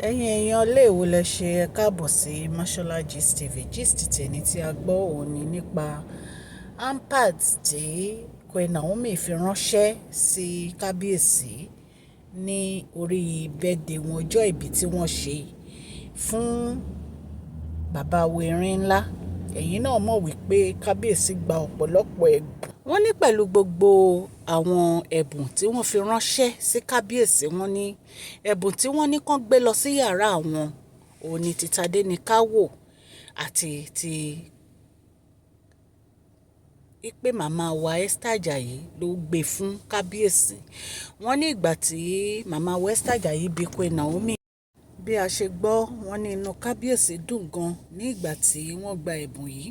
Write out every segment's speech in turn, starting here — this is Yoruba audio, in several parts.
Ẹ̀yin èèyàn léèwo lẹ ṣe ẹ káàbọ̀ sí Mashola Gist TV. Gist tèmi tí a gbọ́ òun ni nípa ampad tí Queen Naomi fi ránṣẹ́ sí kábíyèsí ní orí birthday wọn, ọjọ́ ìbí tí wọ́n ṣe fún bàbá Erin ńlá. Ẹ̀yin náà mọ̀ wípé kábíyèsí gba ọ̀pọ̀lọpọ̀ ẹ̀bùn. Wọ́n ní pẹ̀lú gbogbo àwọn ẹ̀bùn tí wọ́n fi ránṣẹ́ sí kábíyèsí, wọ́n ní ẹ̀bùn tí wọ́n ní kán gbé lọ sí yàrá àwọn òun ni ti Tadenikawo àti ti pé màmá wa Esther Ajayi ló gbé fún kábíyèsí. Wọ́n ní ìgbà tí màmá wa Esther Ajayi bí Queen Naomi, bí a ṣe gbọ́, wọ́n ní inú kábíyèsí dùn gan ní ìgbà tí wọ́n gba ẹ̀bùn yìí.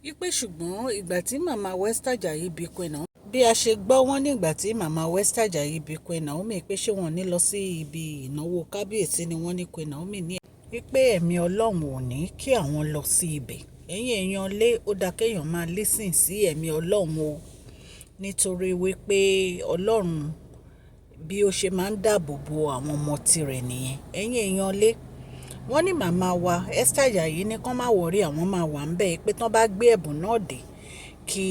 Wípé ṣùgbọ́n ìgbà tí màmá wa Esther Ajayi bí Queen Naomi, bí a ṣe gbọ́, wọ́n ní ìgbà tí màmá wa Esther Ajayi bí Queen Naomi pé ṣé wọ́n ní lọ sí ibi ìnáwó kábíyèsí ni wọ́n ní Queen Naomi ní wípé ẹ̀mí Ọlọ́run ò ní kí àwọn lọ sí ibẹ̀. Ẹ̀yin èèyàn lé, ó dáa kéèyàn máa lísìn sí ẹ̀mí Ọlọ́run o, nítorí wípé Ọlọ́run bí ó ṣe máa ń dáàbò bo àwọn ọmọ tirẹ̀ nìyẹn. Ẹ̀yin èèyàn lé, wọ́n ní màmá wa Esther Ajayi ní kán má wọrí, àwọn máa wà ń bẹ̀ pé tán bá gbé ẹ̀bùn náà dé kí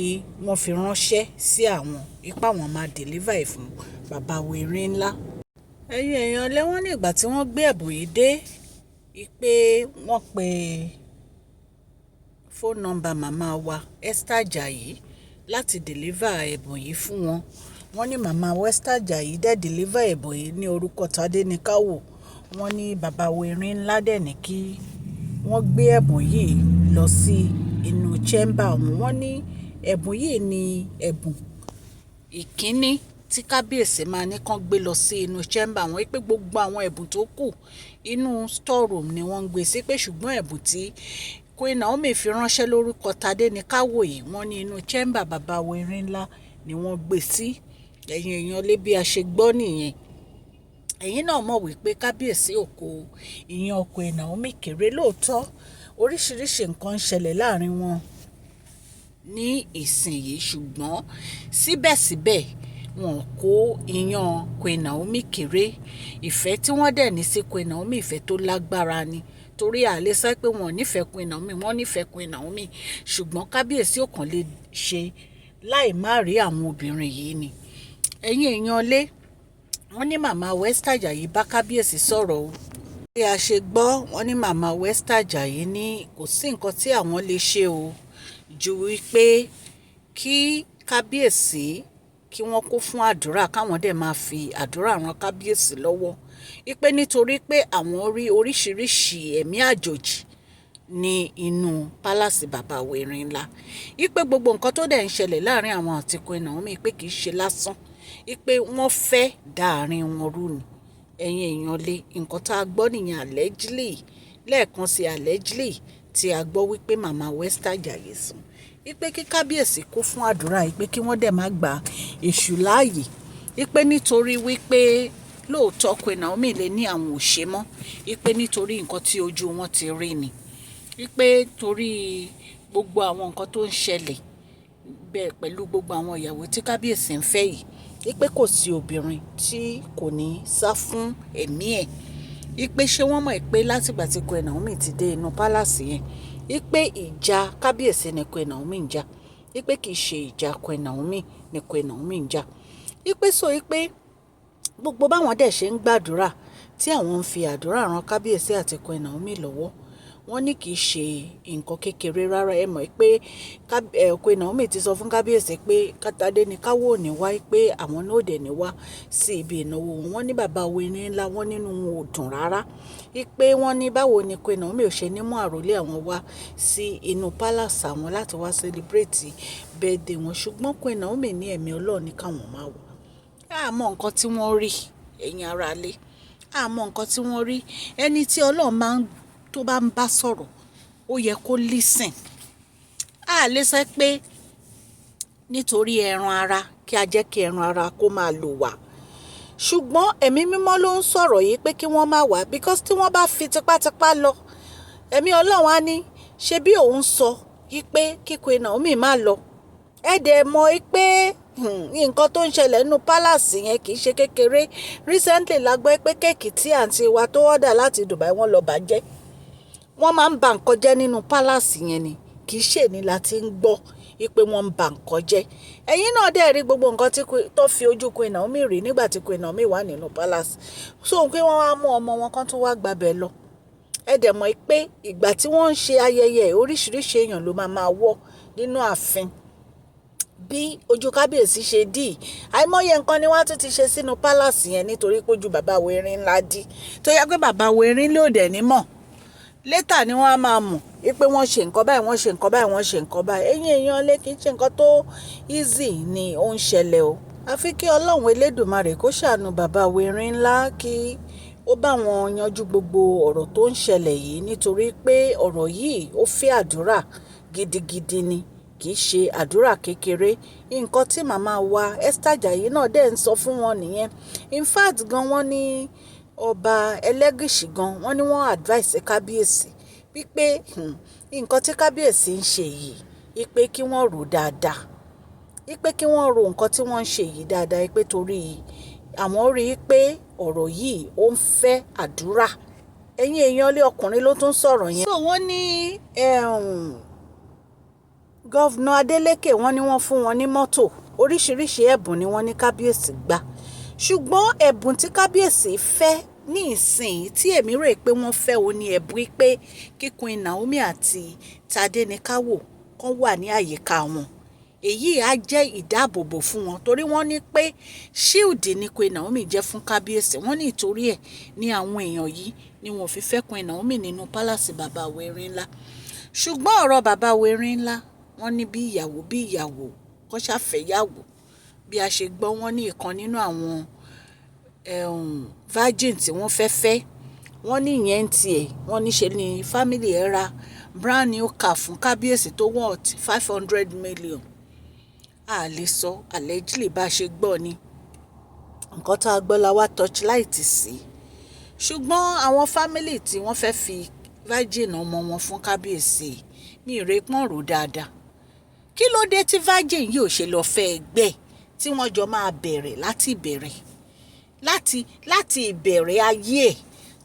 wọ́n fi ránṣẹ́ sí àwọn, ipá wọn máa deliver ẹ̀ fún bàbá Erin ńlá. Ẹ̀yin èèyàn lé, wọ́n ní ìgbà tí wọ́n gbé ẹ̀bùn yìí dé, pé wọ́n pe phone number màmá wa Esther Ajayi láti deliver ẹ̀bùn yìí fún wọn. Wọ́n ní màmá wa Esther Ajayi dẹ̀ deliver ẹ̀bùn yìí ní orúkọ Tadenikawo. Wọ́n ní bàbá Erin ńlá dẹ̀ ní kí wọ́n gbé ẹ̀bùn yìí lọ sí inú chamber wọn. Wọ́n ní ẹ̀bùn yìí ni ẹ̀bùn ìkíní tí kábíyèsí máa ní kán gbé lọ sí inú chamber wọn, pé gbogbo àwọn ẹ̀bùn tó kù inú store room ni wọ́n ń gbé sí, pé ṣùgbọ́n ẹ̀bùn tí Queen Naomi fi ránṣẹ́ lórúkọ Tadenikawo yìí, wọ́n ní inú chamber bàbá Erin ńlá ni wọ́n gbé sí. Ẹ̀yin èèyàn lé, bí a ṣe gbọ́ nìyẹn. Ẹ̀yin náà mọ̀ wípé kábíyèsí òkò ìyẹn Queen Naomi kéré lóòótọ́. Oríṣiríṣi nǹkan ń ṣẹlẹ̀ láàrin wọn ní ìsìn yìí, ṣùgbọ́n síbẹ̀síbẹ̀ wọn kó ìyẹn Queen Naomi kéré. Ìfẹ́ tí wọ́n dẹ̀ ní sí Queen Naomi ìfẹ́ tó lágbára ni, torí a lè sọ pé wọn ò nífẹ̀ẹ́ Queen Naomi, wọ́n nífẹ̀ẹ́ Queen Naomi, ṣùgbọ́n kábíyèsí ò kàn lè ṣe láì má rí àwọn obìnrin yìí ni. Ẹ̀yin èèyàn lé, wọ́n ní màmá wa Esther Ajayi bá kábíyèsí sọ̀rọ̀ o. Bí a ṣe gbọ́, wọ́n ní màmá wa Esther Ajayi ní kò sí nǹkan tí àwọn lè ṣe o ju wípé kí kábíyèsí kí wọ́n kó fún àdúrà, káwọn dẹ̀ máa fi àdúrà ran kábíyèsí lọ́wọ́. Wípé nítorí pé àwọn rí oríṣiríṣi ẹ̀mí àjòjì ní inú pálásì bàbá Erin ńlá. Wípé gbogbo nǹkan tó dẹ̀ ń ṣẹlẹ̀ láàrin àwọn àti Queen Naomi pé kì í ṣe lásán, wípé wọ́n fẹ́ dá àárín wọn rú ni. Ẹ̀yin èèyàn lé, nǹkan tá a gbọ́ nìyẹn allegedly, lẹ́ẹ̀kan sí allegedly tí a gbọ́ wípé màmá wa Esther Ajayi sùn. Wípé kí kábíyèsí kó fún àdúrà, wípé kí wọ́n dẹ̀ má gba èṣù láàyè. Wípé nítorí wípé lóòótọ́ Queen Naomi lè ní àwọn ò ṣe mọ́, wípé nítorí nǹkan tí ojú wọn ti rí ni. Wípé torí gbogbo àwọn nǹkan tó ń ṣẹlẹ̀ bẹ́ẹ̀ pẹ̀lú gbogbo àwọn ìyàwó tí kábíyèsí ń fẹ́ yìí, wípé kò sí obìnrin tí kò ní sá fún ẹ̀mí ẹ̀. Wípé ṣé wọ́n mọ̀ pé látìgbà tí Queen Naomi ti dé inú pálásì yẹn, wípé ìjà kábíyèsí ni Queen Naomi ń jà, wípé kì í ṣe ìjà Queen Naomi ni Queen Naomi ń jà. Wípé sọ wípé gbogbo báwọn dẹ̀ ṣe ń gbàdúrà tí àwọn ń fi àdúrà ran kábíyèsí àti Queen Naomi lọ́wọ́, wọ́n ní kì í ṣe nǹkan kékeré rárá. Ẹ mọ̀ pé Queen Naomi ti sọ fún kábíyèsí pé Tadenikawo ò ní wá, pé àwọn náà ò dẹ̀ ní wá sí ibi ìnáwó wọn. Wọ́n ní bàbá Erin ńlá, wọ́n nínú wọn ò dùn rárá. Wípé wọ́n ní báwo ni Queen Naomi ò ṣe ní mú àròlé àwọn wá sí inú palace àwọn láti wá celebrate birthday wọn, ṣùgbọ́n Queen Naomi ní ẹ̀mí Ọlọ́run ní káwọn máa wọ̀. Àmọ́ nǹkan tí wọ́n rí, ẹ̀yin ará lé, àmọ́ nǹkan tí wọ́n rí. Ẹni tí Ọlọ́run tó bá ń bá sọ̀rọ̀, ó yẹ kó listen. A lè sọ pé nítorí ẹran ara kí a jẹ́ kí ẹran ara kó máa lò wá, ṣùgbọ́n ẹ̀mí mímọ́ ló ń sọ̀rọ̀ yìí pé kí wọ́n má wá, because tí wọ́n bá fi tipátipá lọ, ẹ̀mí Ọlọ́run á ní ṣe bí òun sọ yìí pé kí Queen Naomi má lọ. Ẹ dẹ̀ mọ̀ pé nǹkan tó ń ṣẹlẹ̀ nínú palace yẹn kì í ṣe kékeré. Recently la gbọ́ pé kéèkì tí àǹtí wa tó order láti Dubai wọ́n lọ bàjẹ́. Wọ́n máa ń ba nǹkan jẹ́ nínú palace yẹn ni, kì í ṣe ní la ti ń gbọ́ pé wọ́n ń ba nǹkan jẹ́. Ẹ̀yin náà dẹ̀ rí gbogbo nǹkan tó fi ojú Queen Naomi rí nígbà tí Queen Naomi wà nínú palace. So pé wọ́n wá mú ọmọ wọn kan tó wá gbabẹ̀ lọ. Ẹ dẹ̀ mọ̀ pé ìgbà tí wọ́n ń ṣe ayẹyẹ oríṣiríṣi èèyàn ló máa wọ́ nínú ààfin. Bí ojú kábíyèsí ṣe dì, àìmọye nǹkan ni wọ́n tún ti ṣe sínú palace yẹn nítorí pé ojú bàbá wo Erin ńlá dí. Tó yẹ pé bàbá wo Erin ló dẹ̀ ní mọ̀. Létà ni wọ́n á máa mọ̀ pé wọ́n ṣe nǹkan báyìí, wọ́n ṣe nǹkan báyìí, wọ́n ṣe nǹkan báyìí. Ẹ̀yin èèyàn lé kí n ṣe nǹkan tó easy ni ó ń ṣẹlẹ̀ o. Àfi kí Ọlọ́run Elédùmarè kó ṣàánú bàbá wo Erin ńlá kí ó bá wọn yanjú gbogbo ọ̀rọ̀ tó ń ṣẹlẹ̀ yìí nítorí pé ọ̀rọ̀ yìí ó fẹ́ àdúrà gidigidi ni, kì í ṣe àdúrà kékeré. Nǹkan tí màmá wa Esther Ajayi náà dẹ̀ ń sọ fún wọn nìyẹn. In fact gan wọ́n ní ọba Ẹlẹ́gùṣì gan wọ́n ní wọ́n advice kábíyèsí wípé nǹkan tí kábíyèsí ń ṣe yìí wípé kí wọ́n rò dáadáa, wípé kí wọ́n rò nǹkan tí wọ́n ń ṣe yìí dáadáa wípé torí àwọn rí i pé ọ̀rọ̀ yìí ó ń fẹ́ àdúrà. Ẹ̀yin èèyàn lé ọkùnrin ló tún sọ̀rọ̀ yẹn. So wọ́n ní gọ́vnà Adeleke wọ́n ní wọ́n fún wọn ní mọ́tò oríṣiríṣi ẹ̀bùn ni wọ́n ní kábíyèsí gbà. Ṣùgbọ́n ẹ̀bùn tí kábíyèsí fẹ́ ní ìsìn tí èmi rò pé wọ́n fẹ́ o ní ẹ̀bùn pé kí Queen Naomi àti Tadenikawo kan wà ní àyíká wọn. Èyí á jẹ́ ìdáàbòbò fún wọn torí wọ́n ní pé shield ni Queen Naomi jẹ́ fún kábíyèsí. Wọ́n ní ìtorí ẹ̀ ní àwọn èèyàn yìí ni wọ́n fi fẹ́ Queen Naomi nínú palace bàbá wo Erin ńlá. Ṣùgbọ́n ọ̀rọ̀ bàbá wo Erin ńlá wọ́n ní bí ìyàwó kọ́ ṣàfẹ́yàwó. Bí a ṣe gbọ́ wọ́n ní ìkan nínú àwọn virgin tí wọ́n fẹ́ wọ́n ní ìyẹn tiẹ̀ wọ́n ní ṣe ni family ẹ̀ ra brand new car fún kábíyèsí tó worth 500 million. A lè sọ allegedly bá ṣe gbọ́ ni nǹkan tá a gbọ́ la wá torchlight sí. Ṣùgbọ́n àwọn family tí wọ́n fẹ́ fi virgin ọmọ wọn fún kábíyèsí mi ì rè pọ́n rò dáadáa. Kí ló dé tí virgin yìí ò ṣe lọ fẹ́ ẹgbẹ́ tí wọ́n jọ máa bẹ̀rẹ̀ láti ìbẹ̀rẹ̀ ayé ẹ̀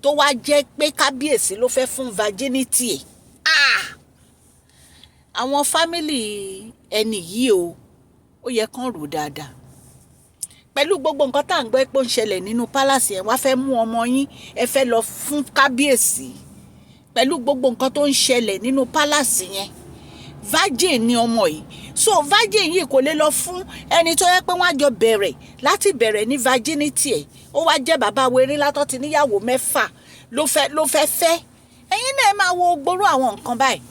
tó wá jẹ́ pé kábíyèsí ló fẹ́ fún virginity ẹ̀. Àwọn fámìlì ẹni yìí ó yẹ kán rò dáadáa. Pẹ̀lú gbogbo nǹkan tá à ń gbọ́ pé ó ń ṣẹlẹ̀ nínú palace yẹn, wá fẹ́ mú ọmọ yín ẹ fẹ́ lọ fún kábíyèsí. Pẹ̀lú gbogbo nǹkan tó ń ṣẹlẹ̀ nínú palace yẹn, virgin ni ọmọ yìí. So virgin yìí kò lè lọ fún ẹni tó yẹ pé wọ́n á jọ bẹ̀rẹ̀ láti bẹ̀rẹ̀ ní virginity ẹ̀. Ó wá jẹ́ bàbá wo Erin látọ́ ti níyàwó 6 ló fẹ́. Ẹ̀yin náà máa wo gbóró àwọn nǹkan báyìí.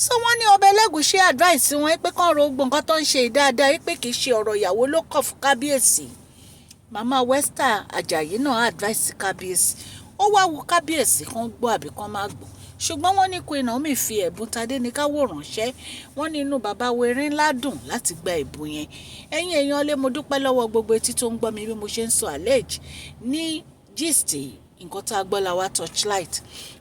So wọ́n ní ọba Ẹlẹ́gùṣì advice wọn pé kán ro gbogbo nǹkan tó ń ṣe dáadáa pé kì í ṣe ọ̀rọ̀ ìyàwó ló kọ̀ fún kábíyèsí. Màmá Esther Ajayi náà advice kábíyèsí. Ó wá wo kábíyèsí kan gbọ́ àbí kan má gbọ́. Ṣùgbọ́n wọ́n ní Queen Naomi fi ẹ̀bùn Tadenikawo ránṣẹ́. Wọ́n ní inú bàbá wo Erin ńlá dùn láti gba ẹ̀bùn yẹn. Ẹ̀yin èèyàn lé mo dúpẹ́ lọ́wọ́ gbogbo etí tó ń gbọ́ mi bí mo ṣe ń sọ allege ní gist nǹkan tá a gbọ́ la wá torchlight.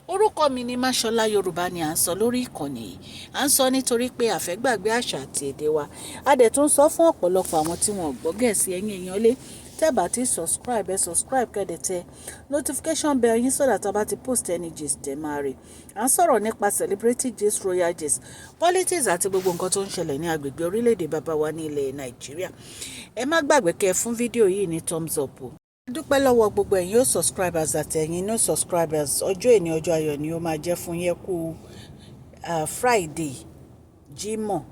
Orúkọ mi ni Máṣọlá, Yorùbá ni à ń sọ lórí ìkànnì yìí. À ń sọ nítorí pé àfẹ́gbàgbé àṣà àti èdè wa. A dẹ̀ tún sọ fún ọ̀pọ̀lọpọ̀ àwọn tí wọn ò gbọ́ Gẹ̀ẹ́sì. Ẹ̀yin èèyàn lé tẹ́ bá ti subscribe kẹ́dẹ̀ tẹ notification bell yín so that tá bá ti post any gist ẹ máa rí. À ń sọ̀rọ̀ nípa celebrity gist, royal gist, politics àti gbogbo nǹkan tó ń ṣẹlẹ̀ ní agbègbè orílẹ̀-èdè bàbá wa ní ilẹ̀ Nàìjíríà. Ẹ má gbàgbé kẹ́ fún fídíò yìí ní thumbs up o. Dúpẹ́ lọ́wọ́ gbogbo ẹ̀yin subscribers àti ẹ̀yin no subscribers. Ọjọ́ èní ọjọ́ ayọ̀ ni ó máa jẹ́ fún yín kú Friday Jímọ̀.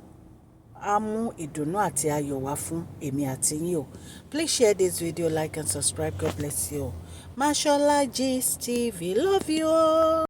Á mú ìdùnnú àti ayọ̀ wá fún èmi àti yín o. Please share this video, like and subscribe. God bless you all. Mashola Gist TV, love you all.